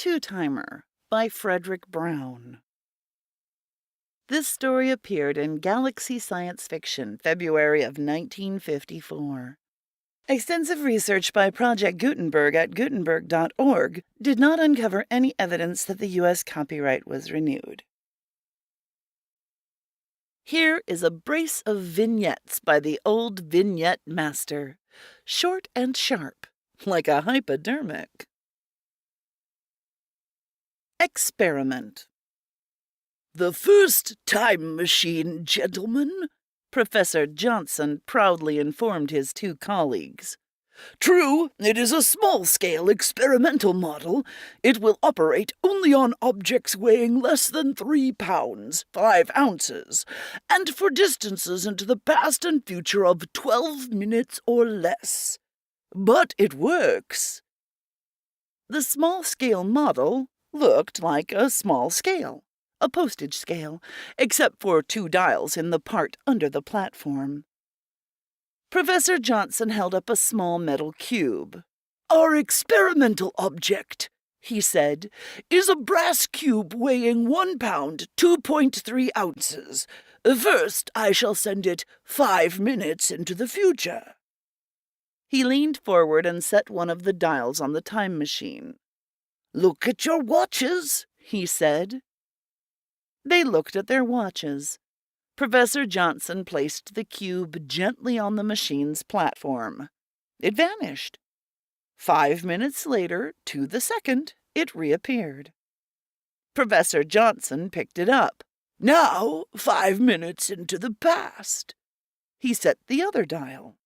Two-Timer by Fredric Brown. This story appeared in Galaxy Science Fiction, February of 1954. Extensive research by Project Gutenberg at Gutenberg.org did not uncover any evidence that the U.S. copyright was renewed. Here is a brace of vignettes by the old vignette master, short and sharp, like a hypodermic. Experiment. "The first time machine, gentlemen," Professor Johnson proudly informed his two colleagues. "True, it is a small-scale experimental model. It will operate only on objects weighing less than 3 pounds, 5 ounces, and for distances into the past and future of 12 minutes or less. But it works." The small-scale model looked like a small scale, a postage scale, except for 2 dials in the part under the platform. Professor Johnson held up a small metal cube. "Our experimental object," he said, "is a brass cube weighing 1 pound, 2.3 ounces. First, I shall send it 5 minutes into the future." He leaned forward and set one of the dials on the time machine. "Look at your watches," he said. They looked at their watches. Professor Johnson placed the cube gently on the machine's platform. It vanished. 5 minutes later, to the second, it reappeared. Professor Johnson picked it up. "Now, 5 minutes into the past." He set the other dial.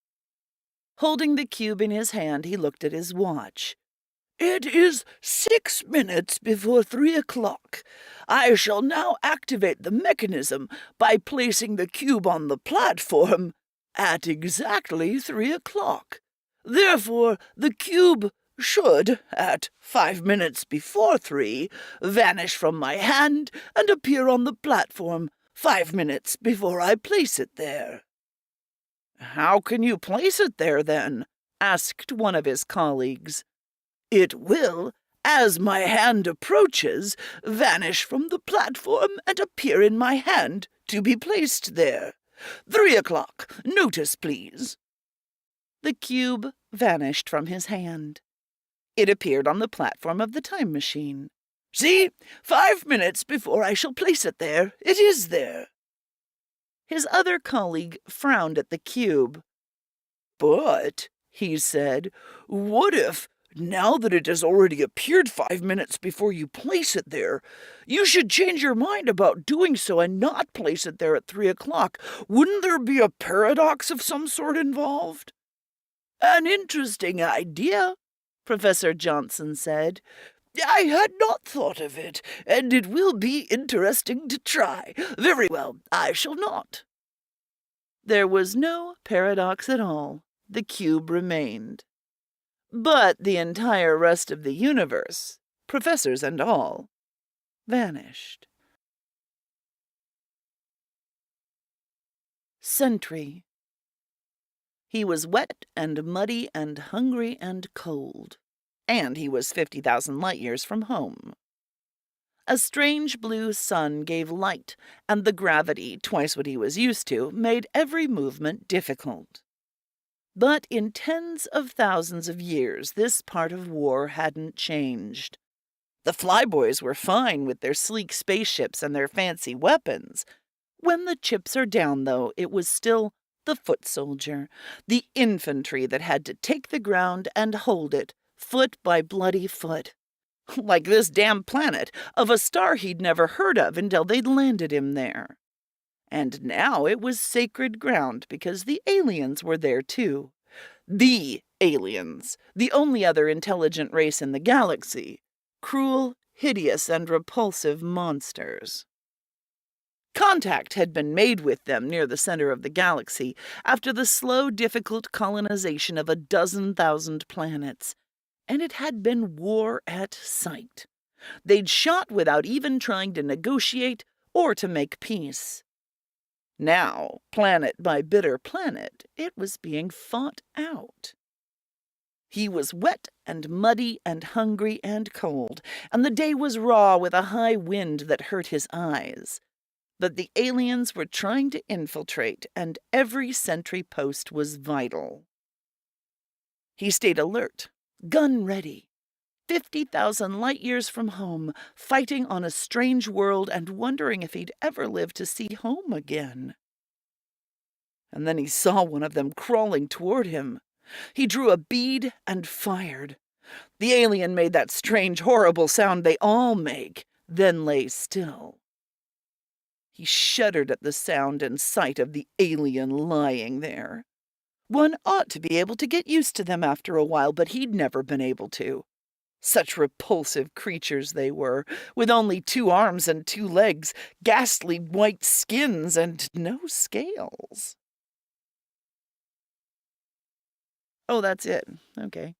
Holding the cube in his hand, he looked at his watch. "It is 6 minutes before 3 o'clock. I shall now activate the mechanism by placing the cube on the platform at exactly 3 o'clock. Therefore, the cube should, at 5 minutes before 3, vanish from my hand and appear on the platform 5 minutes before I place it there." "How can you place it there, then?" asked one of his colleagues. "It will, as my hand approaches, vanish from the platform and appear in my hand to be placed there. 3 o'clock. Notice, please." The cube vanished from his hand. It appeared on the platform of the time machine. "See? 5 minutes before I shall place it there, it is there." His other colleague frowned at the cube. "But," he said, "what if, now that it has already appeared 5 minutes before you place it there, you should change your mind about doing so and not place it there at 3 o'clock? Wouldn't there be a paradox of some sort involved?" "An interesting idea," Professor Johnson said. "I had not thought of it, and it will be interesting to try. Very well, I shall not." There was no paradox at all. The cube remained. But the entire rest of the universe, professors and all, vanished. Sentry. He was wet and muddy and hungry and cold, and he was 50,000 light-years from home. A strange blue sun gave light, and the gravity, twice what he was used to, made every movement difficult. But in tens of thousands of years, this part of war hadn't changed. The flyboys were fine with their sleek spaceships and their fancy weapons. When the chips are down, though, it was still the foot soldier, the infantry that had to take the ground and hold it, foot by bloody foot. Like this damn planet, of a star he'd never heard of until they'd landed him there. And now it was sacred ground because the aliens were there too. The aliens, the only other intelligent race in the galaxy. Cruel, hideous, and repulsive monsters. Contact had been made with them near the center of the galaxy after the slow, difficult colonization of 12,000 planets. And it had been war at sight. They'd shot without even trying to negotiate or to make peace. Now, planet by bitter planet, it was being fought out. He was wet and muddy and hungry and cold, and the day was raw with a high wind that hurt his eyes. But the aliens were trying to infiltrate, and every sentry post was vital. He stayed alert, gun ready, 50,000 light-years from home, fighting on a strange world and wondering if he'd ever live to see home again. And then he saw one of them crawling toward him. He drew a bead and fired. The alien made that strange, horrible sound they all make, then lay still. He shuddered at the sound and sight of the alien lying there. One ought to be able to get used to them after a while, but he'd never been able to. Such repulsive creatures they were, with only 2 arms and 2 legs, ghastly white skins, and no scales. Oh, that's it. Okay.